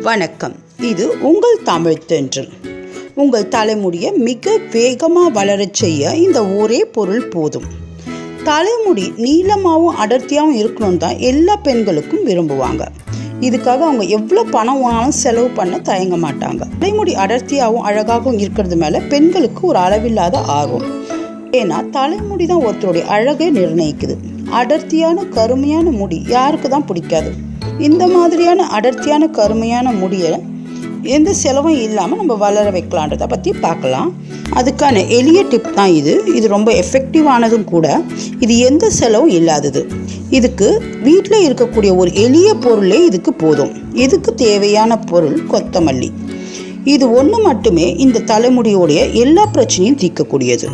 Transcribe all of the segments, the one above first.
வணக்கம். இது உங்கள் தமிழ் தென்றல். உங்கள் தலைமுடியை மிக வேகமாக வளரச் செய்ய இந்த ஒரே பொருள் போதும். தலைமுடி நீளமாகவும் அடர்த்தியாகவும் இருக்கணும் தான் எல்லா பெண்களுக்கும் விரும்புவாங்க. இதுக்காக அவங்க எவ்வளோ பணம் வேணாலும் செலவு பண்ண தயங்க மாட்டாங்க. தலைமுடி அடர்த்தியாகவும் அழகாகவும் இருக்கிறது மேலே பெண்களுக்கு ஒரு அளவில்லாத ஆர்வம். ஏன்னா தலைமுடி தான் ஒருத்தருடைய அழகை நிர்ணயிக்குது. அடர்த்தியான கருமையான முடி யாருக்கு தான் பிடிக்காது? இந்த மாதிரியான அடர்த்தியான கருமையான முடியை எந்த செலவும் இல்லாமல் நம்ம வளர வைக்கலான்றதை பற்றி பார்க்கலாம். அதுக்கான எளிய டிப் தான் இது ரொம்ப எஃபெக்டிவானதும் கூட. இது எந்த செலவும் இல்லாதது. இதுக்கு வீட்டில் இருக்கக்கூடிய ஒரு எளிய பொருளே இதுக்கு போதும். இதுக்கு தேவையான பொருள் கொத்தமல்லி. இது ஒன்று மட்டுமே இந்த தலைமுடியோடைய எல்லா பிரச்சனையும் தீர்க்கக்கூடியது.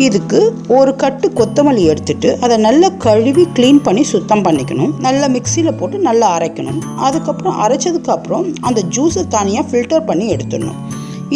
இதுக்கு ஒரு கட்டு கொத்தமல்லி எடுத்துட்டு அதை நல்லா கழுவி க்ளீன் பண்ணி சுத்தம் பண்ணிக்கணும். நல்லா மிக்சியில் போட்டு நல்லா அரைக்கணும். அதுக்கப்புறம் அரைச்சதுக்கப்புறம் அந்த ஜூஸை தனியாக ஃபில்டர் பண்ணி எடுத்துடணும்.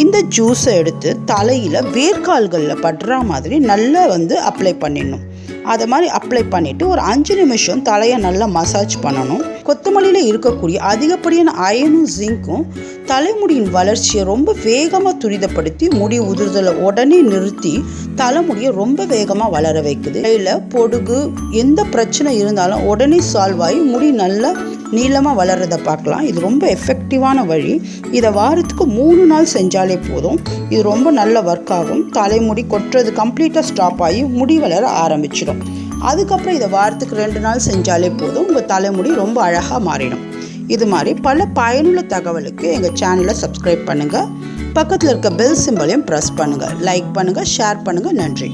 இந்த ஜூஸை எடுத்து தலையில் வேர்க்கால்களில் படுற மாதிரி நல்லா அப்ளை பண்ணிடணும். அதை மாதிரி அப்ளை பண்ணிவிட்டு ஒரு 5 நிமிஷம் தலையை நல்லா மசாஜ் பண்ணணும். கொத்தமல்லியில் இருக்கக்கூடிய அதிகப்படியான அயனும் ஜிங்க்கும் தலைமுடியின் வளர்ச்சியை ரொம்ப வேகமாக துரிதப்படுத்தி முடி உதிர்தலை உடனே நிறுத்தி தலைமுடியை ரொம்ப வேகமாக வளர வைக்குது. கையில் பொடுகு எந்த பிரச்சனை இருந்தாலும் உடனே சால்வ் ஆகி முடி நல்லா நீளமாக வளர்றதை பார்க்கலாம். இது ரொம்ப எஃபெக்டிவான வழி. இதை வாரத்துக்கு 3 நாள் செஞ்சாலே போதும். இது ரொம்ப நல்ல ஒர்க் ஆகும். தலைமுடி கொட்டுறது கம்ப்ளீட்டாக ஸ்டாப் ஆகி முடி வளர ஆரம்பிச்சிடும். அதுக்கப்புறம் இதை வாரத்துக்கு 2 நாள் செஞ்சாலே போதும். உங்கள் தலைமுடி ரொம்ப அழகாக மாறிடும். இது மாதிரி பல பயனுள்ள தகவலுக்கு எங்கள் சேனலை சப்ஸ்கிரைப் பண்ணுங்கள். பக்கத்தில் இருக்க பெல் சிம்பலையும் ப்ரெஸ் பண்ணுங்கள். லைக் பண்ணுங்கள், ஷேர் பண்ணுங்கள். நன்றி.